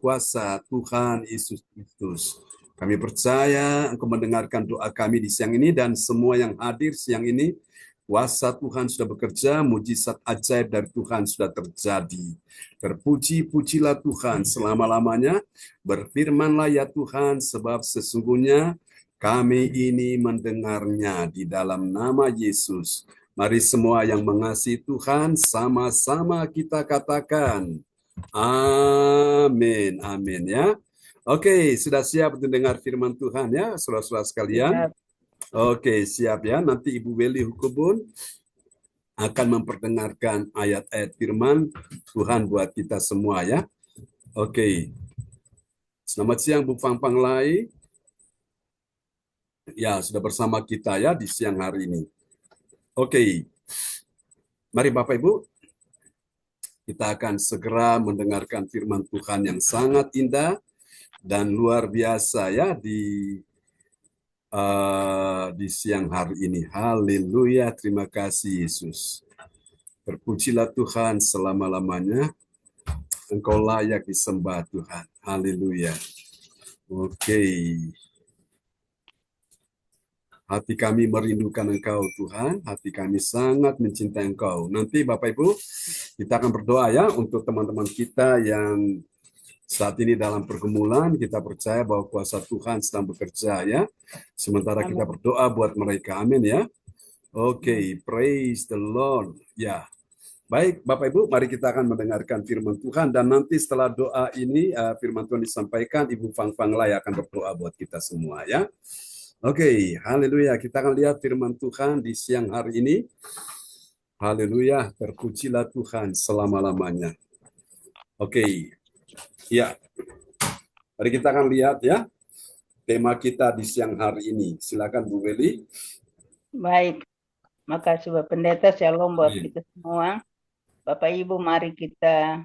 kuasa Tuhan Yesus Kristus. Kami percaya Engkau mendengarkan doa kami di siang ini dan semua yang hadir siang ini, kuasa Tuhan sudah bekerja, mujizat ajaib dari Tuhan sudah terjadi. Terpuji-pujilah Tuhan selama-lamanya, berfirmanlah ya Tuhan, sebab sesungguhnya kami ini mendengarnya di dalam nama Yesus. Mari semua yang mengasihi Tuhan, sama-sama kita katakan, amin, amin ya. Oke, sudah siap untuk dengar firman Tuhan ya, saudara-saudara sekalian? Siap. Oke, siap ya. Nanti Ibu Weli Hukubun akan memperdengarkan ayat-ayat firman Tuhan buat kita semua ya. Oke. Selamat siang Bu Fang Panglai. Ya, sudah bersama kita ya di siang hari ini. Oke. Mari Bapak Ibu, kita akan segera mendengarkan firman Tuhan yang sangat indah dan luar biasa ya di siang hari ini. Haleluya, terima kasih Yesus. Terpujilah Tuhan selama-lamanya. Engkau layak disembah Tuhan. Haleluya. Oke. Hati kami merindukan Engkau Tuhan. Hati kami sangat mencintai Engkau. Nanti Bapak Ibu, kita akan berdoa ya untuk teman-teman kita yang saat ini dalam pergumulan. Kita percaya bahwa kuasa Tuhan sedang bekerja ya. Sementara kita berdoa buat mereka. Amin ya. Oke, praise the Lord. Ya. Baik, Bapak Ibu, mari kita akan mendengarkan firman Tuhan dan nanti setelah doa ini firman Tuhan disampaikan, Ibu Fang Fanglai akan berdoa buat kita semua ya. Oke, haleluya. Kita akan lihat firman Tuhan di siang hari ini. Haleluya, terpujilah Tuhan selama-lamanya. Oke. Ya. Mari kita akan lihat ya tema kita di siang hari ini. Silakan Bu Weli. Baik. Makasih Bapak Pendeta, shalom buat kita semua. Bapak Ibu, mari kita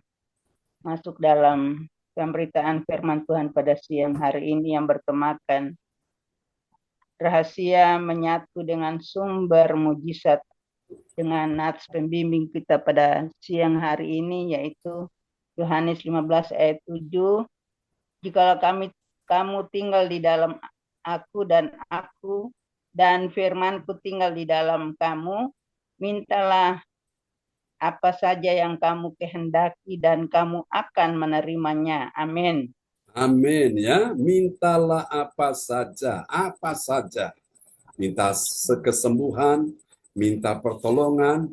masuk dalam pemberitaan firman Tuhan pada siang hari ini yang bertemakan rahasia menyatu dengan sumber mujizat, dengan nats pembimbing kita pada siang hari ini, yaitu Yohanes 15 ayat 7. Jikalau kamu tinggal di dalam aku dan firmanku tinggal di dalam kamu, mintalah apa saja yang kamu kehendaki dan kamu akan menerimanya. Amin. Amin ya. Mintalah apa saja. Minta kesembuhan, minta pertolongan,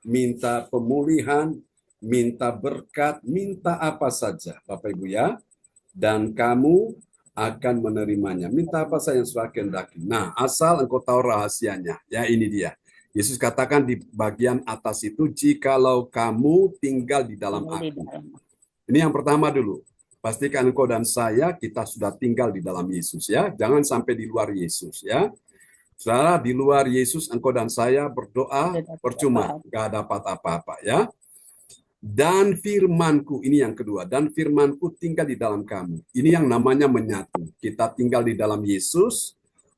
minta pemulihan, minta berkat, minta apa saja Bapak Ibu ya. Dan kamu akan menerimanya. Minta apa saja yang sudah kehendaki. Nah, asal engkau tahu rahasianya. Ya, ini dia. Yesus katakan di bagian atas itu, jikalau kamu tinggal di dalam aku. Ini yang pertama dulu. Pastikan engkau dan saya, kita sudah tinggal di dalam Yesus ya. Jangan sampai di luar Yesus ya. Saudara, di luar Yesus, engkau dan saya berdoa percuma. Gak dapat apa-apa ya. Dan firmanku, ini yang kedua. Dan firmanku tinggal di dalam kamu. Ini yang namanya menyatu. Kita tinggal di dalam Yesus,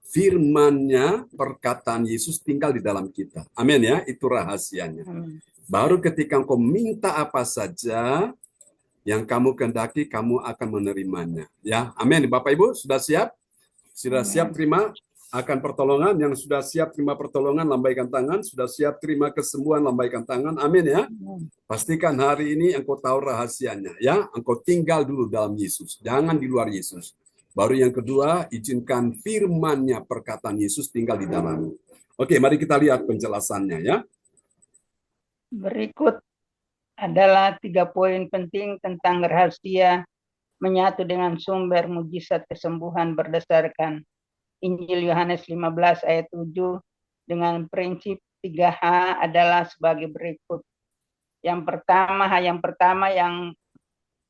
firmannya, perkataan Yesus tinggal di dalam kita. Amin ya, itu rahasianya. Baru ketika engkau minta apa saja yang kamu kehendaki, kamu akan menerimanya. Ya, amin. Bapak Ibu, sudah siap? Sudah siap terima akan pertolongan? Yang sudah siap terima pertolongan, lambaikan tangan. Sudah siap terima kesembuhan, lambaikan tangan. Amin ya. Pastikan hari ini engkau tahu rahasianya. Ya, engkau tinggal dulu dalam Yesus. Jangan di luar Yesus. Baru yang kedua, izinkan firman-Nya, perkataan Yesus tinggal di dalammu. Oke, mari kita lihat penjelasannya ya. Berikut adalah 3 poin penting tentang rahasia menyatu dengan sumber mujizat kesembuhan berdasarkan Injil Yohanes 15 ayat 7 dengan prinsip 3H adalah sebagai berikut. Yang pertama yang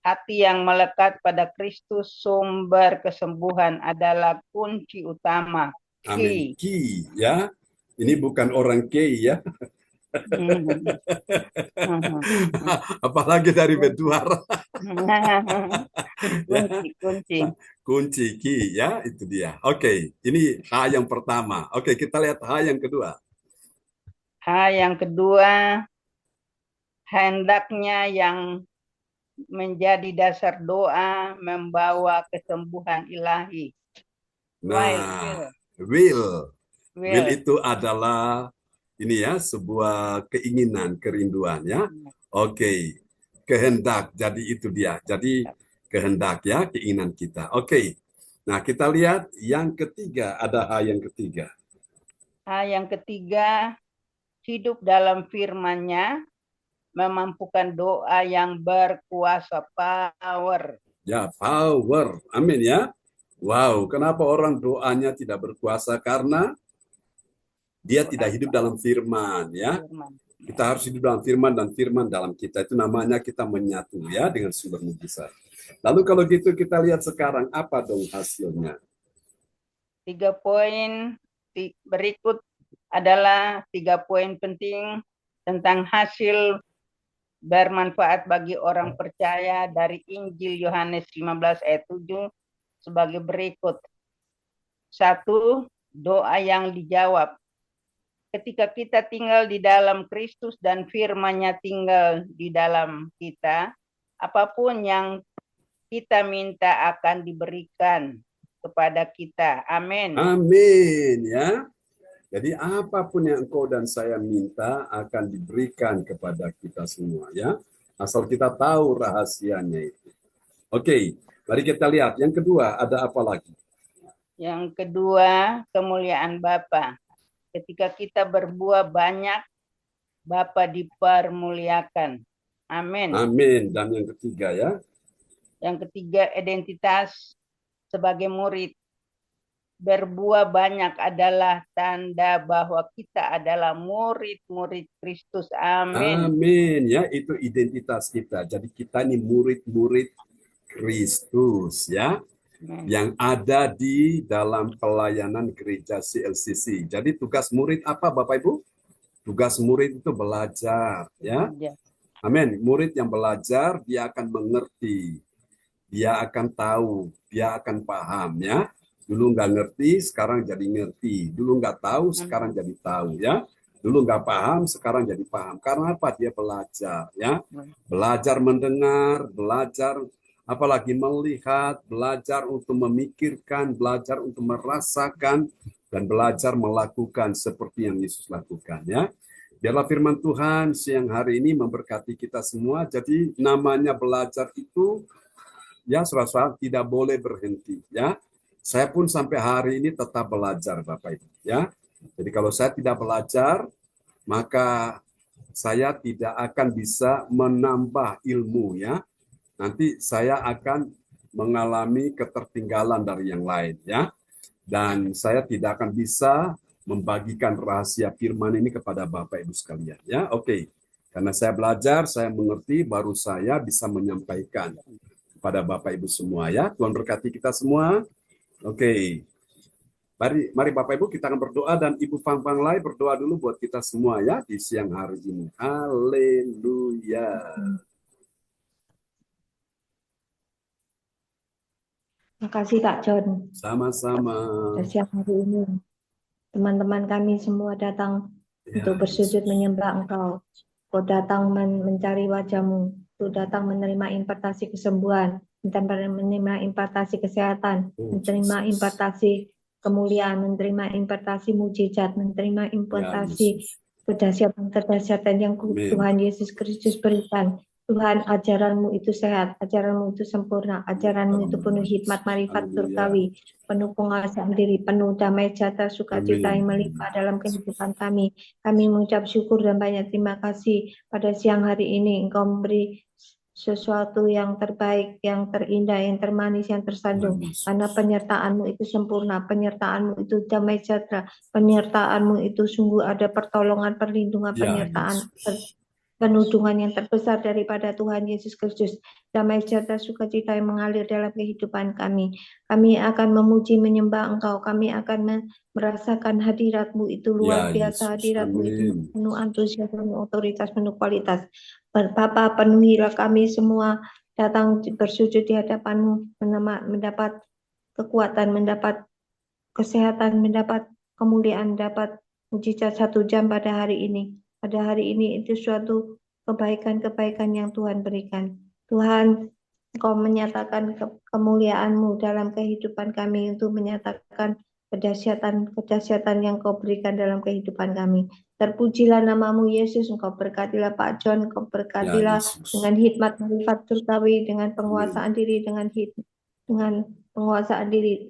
hati yang melekat pada Kristus, sumber kesembuhan adalah kunci utama. Amin. Key ya. Ini bukan orang key ya. Apalagi dari Betuara. Kunci key ya, itu dia. Oke, ini H yang pertama. Oke, kita lihat H yang kedua. H yang kedua, hendaknya yang menjadi dasar doa membawa kesembuhan ilahi. Nah, will Will. itu adalah ini ya, sebuah keinginan, kerinduan ya. Oke. Kehendak. Jadi itu dia. Jadi kehendak ya, keinginan kita. Oke. Nah, kita lihat yang ketiga, ada H yang ketiga. Yang ketiga, hidup dalam firman-Nya memampukan doa yang berkuasa, power. Ya, power. Amin ya. Wow, kenapa orang doanya tidak berkuasa? Karena dia tidak hidup dalam firman ya. Kita harus hidup dalam firman dan firman dalam kita. Itu namanya kita menyatu ya dengan sumber mujizat. Lalu kalau gitu kita lihat sekarang apa dong hasilnya? 3 poin berikut adalah 3 poin penting tentang hasil bermanfaat bagi orang percaya dari Injil Yohanes 15 ayat 7 sebagai berikut. 1. Doa yang dijawab. Ketika kita tinggal di dalam Kristus dan firman-Nya tinggal di dalam kita, apapun yang kita minta akan diberikan kepada kita. Amin. Amin ya. Jadi apapun yang engkau dan saya minta akan diberikan kepada kita semua ya. Asal kita tahu rahasianya itu. Oke, mari kita lihat. Yang kedua, ada apa lagi? Yang kedua, kemuliaan Bapa. Ketika kita berbuah banyak, Bapa dipermuliakan. Amin. Amin. Dan yang ketiga ya. Yang ketiga, identitas sebagai murid. Berbuah banyak adalah tanda bahwa kita adalah murid-murid Kristus. Amin. Amin ya, itu identitas kita. Jadi kita ini murid-murid Kristus ya. Yang ada di dalam pelayanan gereja CLCC. Jadi tugas murid apa Bapak Ibu? Tugas murid itu belajar ya. Amin. Murid yang belajar dia akan mengerti. Dia akan tahu, dia akan paham ya. Dulu nggak ngerti, sekarang jadi ngerti. Dulu nggak tahu, sekarang jadi tahu ya. Dulu nggak paham, sekarang jadi paham. Karena apa? Dia belajar ya. Belajar mendengar, belajar apalagi melihat, belajar untuk memikirkan, belajar untuk merasakan, dan belajar melakukan seperti yang Yesus lakukan ya. Biarlah firman Tuhan siang hari ini memberkati kita semua. Jadi namanya belajar itu ya saudara tidak boleh berhenti ya. Saya pun sampai hari ini tetap belajar Bapak Ibu ya. Jadi kalau saya tidak belajar, maka saya tidak akan bisa menambah ilmu ya. Nanti saya akan mengalami ketertinggalan dari yang lain ya. Dan saya tidak akan bisa membagikan rahasia firman ini kepada Bapak Ibu sekalian ya. Oke. Karena saya belajar, saya mengerti, baru saya bisa menyampaikan kepada Bapak Ibu semua ya. Tuhan berkati kita semua. Oke. Mari Bapak Ibu kita akan berdoa dan Ibu Pang Lai berdoa dulu buat kita semua ya di siang hari ini. Haleluya. Terima kasih Kak John. Sama-sama. Siang hari ini teman-teman kami semua datang untuk bersujud menyembah Engkau. Kau datang mencari wajah-Mu, untuk datang menerima impartasi kesembuhan, menerima impartasi kesehatan, menerima impartasi kemuliaan, menerima impartasi mujizat, menerima impartasi kedahsyatan yang Tuhan Yesus Kristus berikan. Tuhan, ajaran-Mu itu sehat, ajaran-Mu itu sempurna, ajaran-Mu itu penuh hikmat, marifat surgawi, penuh penguasaan diri, penuh damai sejahtera, sukacita yang melimpah dalam kehidupan kami. Kami mengucap syukur dan banyak terima kasih pada siang hari ini Engkau memberi sesuatu yang terbaik, yang terindah, yang termanis, yang tersanjung. Karena penyertaan-Mu itu sempurna, penyertaan-Mu itu damai sejahtera, penyertaan-Mu itu sungguh ada pertolongan, perlindungan, penyertaan, penudungan yang terbesar daripada Tuhan Yesus Kristus. Damai sejahtera sukacita yang mengalir dalam kehidupan kami. Kami akan memuji menyembah Engkau. Kami akan merasakan hadirat-Mu itu luar biasa. Hadirat-Mu itu penuh antusias, penuh otoritas, penuh kualitas. Bapa, penuhilah kami semua datang bersujud di hadapan-Mu, mendapat kekuatan, mendapat kesehatan, mendapat kemuliaan, mendapat mujizat 1 jam pada hari ini. Pada hari ini itu suatu kebaikan-kebaikan yang Tuhan berikan. Tuhan, Engkau menyatakan kemuliaan-Mu dalam kehidupan kami untuk menyatakan kedahsyatan yang Kau berikan dalam kehidupan kami. Terpujilah nama-Mu Yesus, Engkau berkatilah Pak John, Engkau Ya berkatilah Yesus. dengan hikmat marifat surgawi, dengan penguasaan diri, dengan penguasaan diri.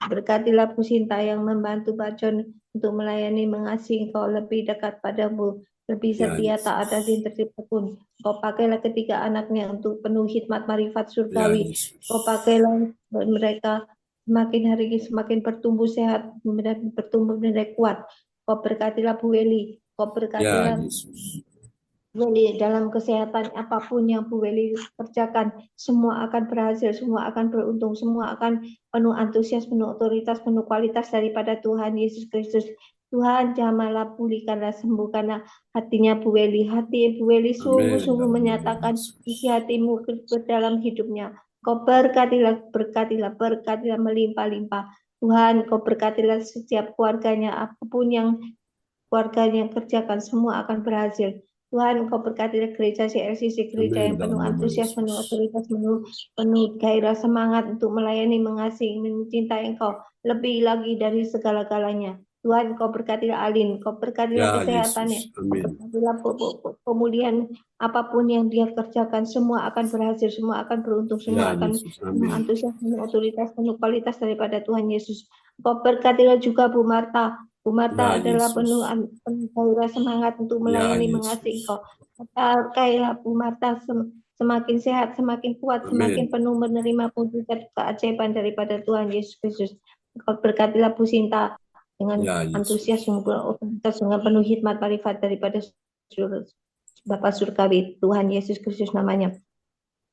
Berkatilah Bu Sinta yang membantu Pak John untuk melayani, mengasihi Engkau lebih dekat padamu, lebih Ya setia, Yesus. taat dan tertib tekun. Kau pakailah ketiga anaknya untuk penuh hikmat marifat Ya surgawi. Yesus. Kau pakailah mereka semakin hari ini semakin bertumbuh sehat, bertumbuh menjadi kuat. Kau berkatilah Bu Weli. Kau Ya berkatilah Yesus. Bu Weli dalam kesehatan apapun yang Bu Weli kerjakan, semua akan berhasil, semua akan beruntung, semua akan penuh antusias, penuh otoritas, penuh kualitas daripada Tuhan Yesus Kristus. Tuhan, jamahlah, pulihkanlah, sembuhkanlah hatinya Bu Weli. Hati Bu Weli Amin. sungguh-sungguh Dalam nama menyatakan Yesus. isi hatimu ke dalam hidupnya. Kau berkatilah, berkatilah, berkatilah melimpah-limpah. Tuhan, Kau berkatilah setiap keluarganya, apapun yang keluarganya kerjakan, semua akan berhasil. Tuhan, Engkau berkatilah gereja CLCC, gereja Amin. yang Dalam penuh nama antusias, Yesus. penuh otoritas, penuh gairah semangat untuk melayani, mengasihi, mencintai Engkau lebih lagi dari segala-galanya. Tuhan, Engkau berkatilah Alin, Engkau berkatilah Ya kesehatannya, Yesus. Engkau Amin. berkatilah pemulihan apapun yang dia kerjakan, semua akan berhasil, semua akan beruntung, Ya semua akan Yesus. penuh Amin. antusias, penuh otoritas, penuh kualitas daripada Tuhan Yesus. Engkau berkatilah juga Bu Marta. Bu Marta Ya adalah penuh Yesus. gairah semangat untuk Ya melayani, mengasihi Yesus. Engkau. Pakailah Bu Marta semakin sehat, semakin kuat, semakin Amin. penuh menerima mujizat keajaiban daripada Tuhan Yesus Kristus. Engkau berkatilah Bu Sinta dengan Ya antusias, Yesus. dengan penuh hikmat marifat daripada Bapa Surgawi, Tuhan Yesus Kristus namanya.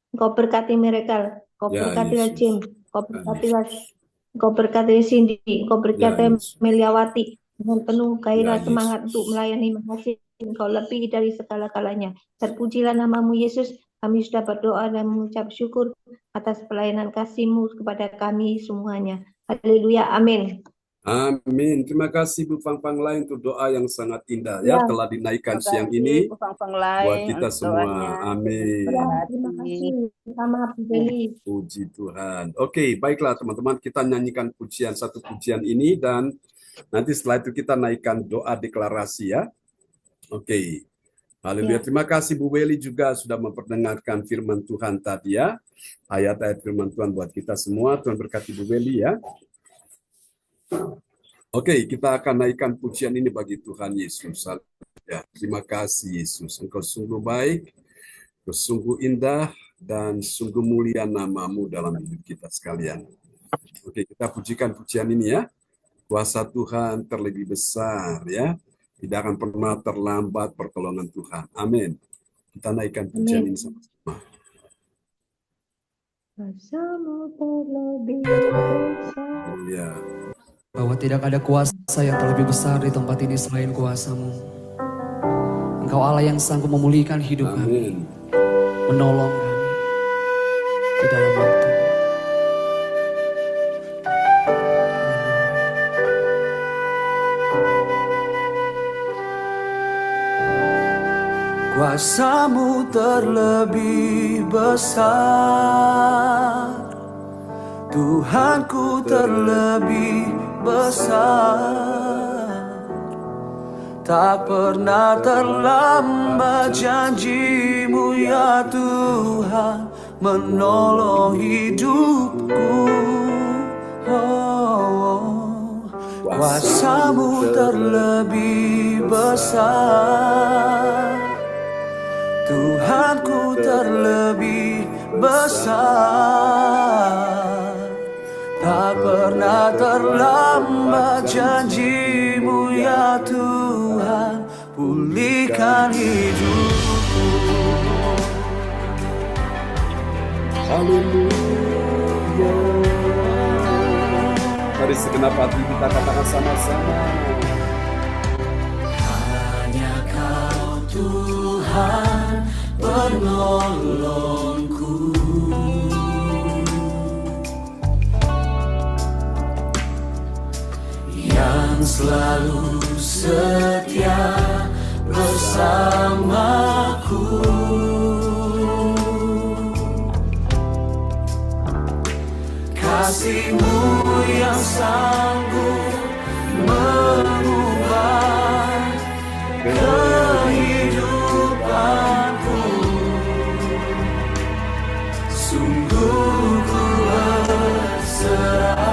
Engkau berkati mereka, Engkau Ya berkatilah Jim, Yesus. Engkau Ya berkatilah, Yesus. Engkau berkati Cindy, Engkau Ya berkati Yesus. Meliawati dengan penuh Ya gairah semangat Yesus. untuk melayani, mengasihi Engkau lebih dari segala-galanya. Terpujilah nama-Mu Yesus. Kami sudah berdoa dan mengucap syukur atas pelayanan kasih-Mu kepada kami semuanya. Haleluya, amin. Amin. Terima kasih Bu Pang lain untuk doa yang sangat indah Ya, ya telah dinaikkan Terima siang kasih ini Bu Fang buat Lai kita untuk semua. doanya. Amin. ya, terima kasih sama Bu Beli. Puji Tuhan. Oke, baiklah teman-teman, kita nyanyikan satu pujian ini dan nanti setelah itu kita naikkan doa deklarasi ya. Oke. Haleluya. Ya. Terima kasih Bu Weli juga sudah memperdengarkan firman Tuhan tadi ya. Ayat-ayat firman Tuhan buat kita semua. Tuhan berkati Bu Weli ya. Oke, kita akan naikkan pujian ini bagi Tuhan Yesus. Ya, terima kasih Yesus. Engkau sungguh baik, engkau sungguh indah, dan sungguh mulia nama-Mu dalam hidup kita sekalian. Oke, kita pujikan pujian ini ya. Kuasa Tuhan terlebih besar ya. Tidak akan pernah terlambat pertolongan Tuhan. Amin. Kita naikkan pujian ini sama-sama. Kuasa-Mu terlebih besar. Ya. Bahwa tidak ada kuasa yang terlebih besar di tempat ini selain kuasa-Mu. Engkau Allah yang sanggup memulihkan hidup kami, Amin. menolong kami di dalam waktu. Kuasa-Mu terlebih besar, Tuhanku terlebih besar. Tak pernah terlambat janji-Mu ya Tuhan, menolong hidupku. Kuasa-Mu terlebih besar, Tuhanku terlebih besar. Tak pernah terlambat janji-Mu ya Tuhan, pulihkan hidupku. Haleluya. Mari segenap hati kita katakan sama-sama. Hanya Kau Tuhan penolongku, yang selalu setia bersamaku. kasih-Mu yang sanggup mengubah kehidupanku. Sungguh ku berserah,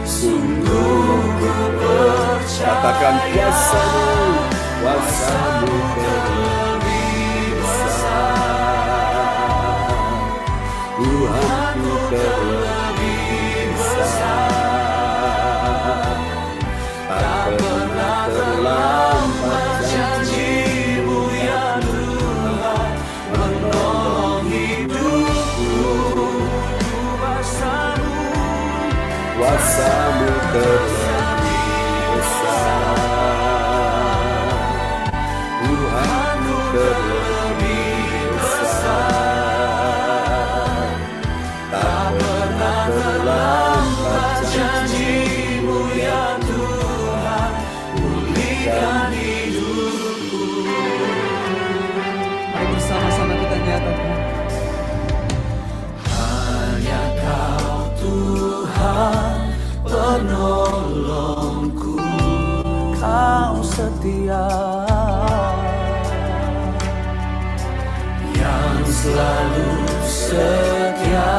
sungguh ku percaya. Katakan kuasa-Mu, kuasa-Mu terlebih besar. Tuhanku terlebih besar. Tak pernah terlambat janji-Mu ya Tuhan menolong hidupku. Kuasa-Mu terlebih besar. Tuhanku terlebih besar. Tak pernah terlambat janji-Mu ya Tuhan pulihkan hidupku. Mari bersama-sama kita nyatakan. Hanya Kau Tuhan penolongku, Kau setia yang selalu setia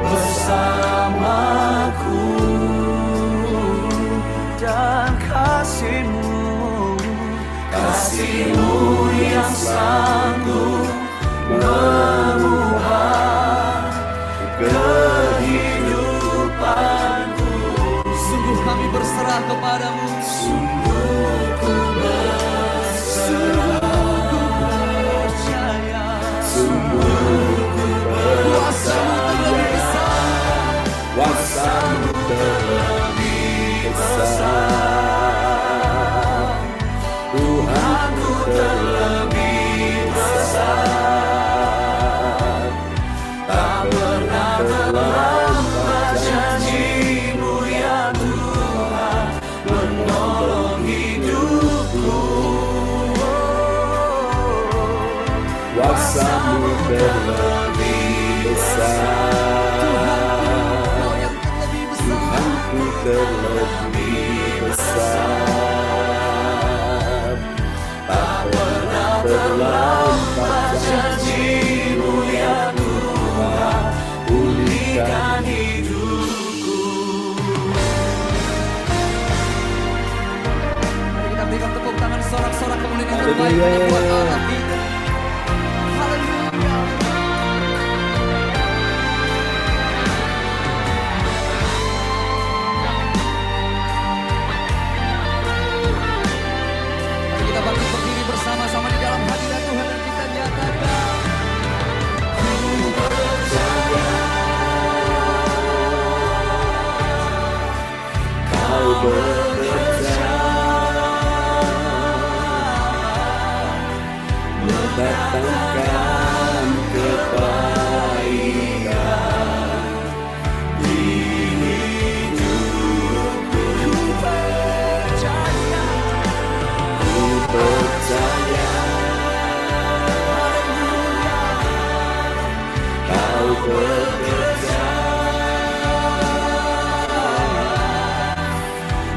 bersamaku, dan kasih-Mu yang sanggup mengubah kehidupanku. Sungguh kami berserah kepadamu. Sungguh ku berserah, ku percaya. Sungguh ku Kuasa-Mu terlebih besar. Kuasa-Mu terlebih besar. Tuhanku terlebih besar. Tak pernah terlambat janji-Mu ya Tuhan menolong hidupku. Kuasa-Mu terlebih besar. Tuhanku terlebih besar. Tak pernah terlambat janji-Mu ya Tuhan pulihkan hidupku. Mari kita berikan tepuk tangan sorak-sorak kemuliaan yang terbaik hanya buat Allah kita. Haleluya. Mari kita bangkit berdiri bersama-sama di dalam hadirat Tuhan dan kita nyatakan. Kau bekerja mendatangkan kebaikan di hidupku. Ku percaya Kau bekerja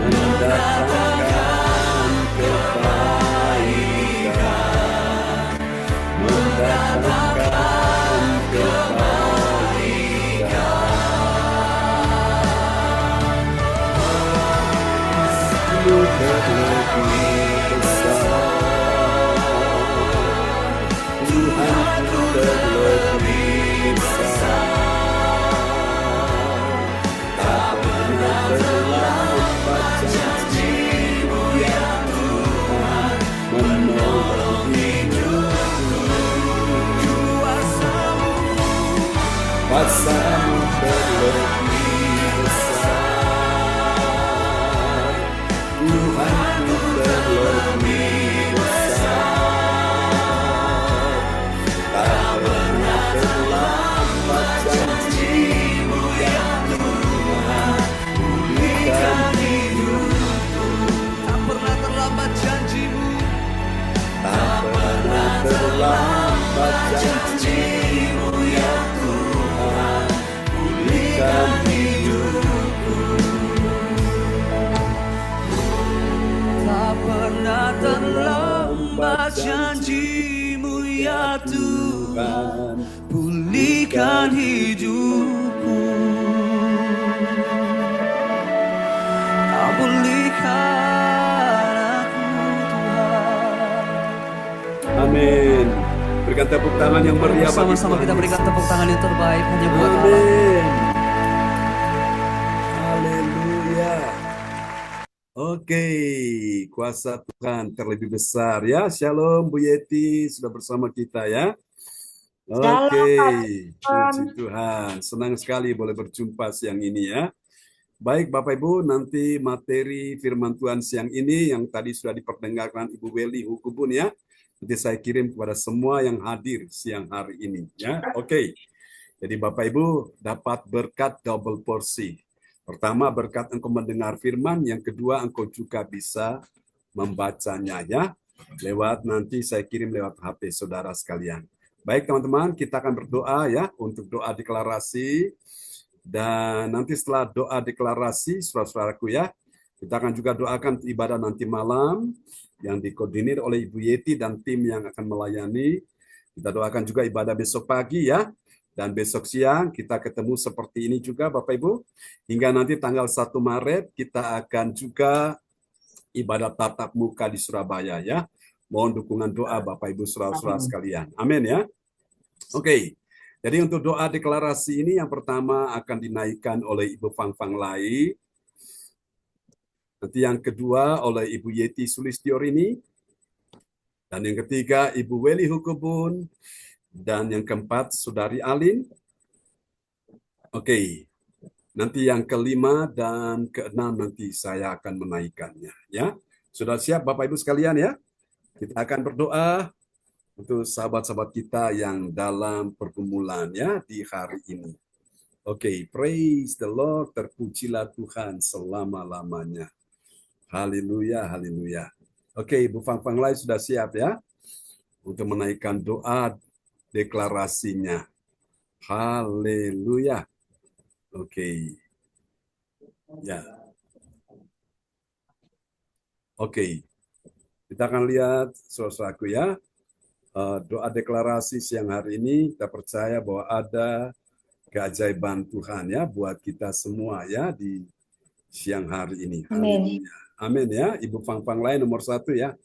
mendatangkan kebaikan, mendatangkan kebaikan. Mu terlebih besar, Tuhanku terlebih besar. Tak pernah terlambat janji-Mu ya Tuhan menolong hidupku. Kuasa-Mu terlebih besar, Tuhanku terlebih besar. Tak pernah terlambat janji-Mu ya Tuhan pulihkan hidupku. Tak pernah terlambat janji-Mu. Tak pernah terlambat janji-Mu ya Tuhan pulihkan hidupku. Kau pulihkan aku, Tuhan. Amin. Berikan tepuk tangan yang meriah bagi Sama-sama Tuhan kita berikan Yesus. tepuk tangan yang terbaik hanya buat Allah. Amin. Haleluya. Oke, kuasa Tuhan terlebih besar ya. Shalom Bu Yeti sudah bersama kita ya. Oke, puji Tuhan. Senang sekali boleh berjumpa siang ini ya. Baik Bapak Ibu, nanti materi firman Tuhan siang ini yang tadi sudah diperdengarkan Ibu Weli Hukubun ya. Nanti saya kirim kepada semua yang hadir siang hari ini ya. Oke. Jadi Bapak Ibu dapat berkat double porsi. Pertama berkat engkau mendengar firman, yang kedua engkau juga bisa membacanya ya. Lewat nanti saya kirim lewat HP saudara sekalian. Baik teman-teman, kita akan berdoa ya untuk doa deklarasi. Dan nanti setelah doa deklarasi, saudara-saudaraku ya, kita akan juga doakan ibadah nanti malam yang dikoordinir oleh Ibu Yeti dan tim yang akan melayani. Kita doakan juga ibadah besok pagi ya. Dan besok siang kita ketemu seperti ini juga Bapak Ibu. Hingga nanti tanggal 1 Maret kita akan juga ibadah tatap muka di Surabaya ya. Mohon dukungan doa Bapak Ibu saudara-saudara sekalian. Amin ya. Oke. Jadi untuk doa deklarasi ini yang pertama akan dinaikkan oleh Ibu Fang Fang Lai. Nanti yang kedua oleh Ibu Yeti Sulistiorini. Dan yang ketiga Ibu Weli Hukubun. Dan yang keempat Saudari Alin. Oke. Nanti yang kelima dan keenam nanti saya akan menaikkannya ya. Sudah siap Bapak Ibu sekalian ya? Kita akan berdoa untuk sahabat-sahabat kita yang dalam pergumulan ya di hari ini. Oke, praise the Lord, terpujilah Tuhan selama-lamanya. Haleluya, haleluya. Oke, Ibu Fang Fang Lai sudah siap ya untuk menaikkan doa deklarasinya. Haleluya. Oke. Ya. Oke. Kita akan lihat saudaraku ya. Doa deklarasi siang hari ini kita percaya bahwa ada keajaiban Tuhan ya buat kita semua ya di siang hari ini. Amin. Haleluya. Amin ya. Ibu Fang Fang Lai nomor 1 ya.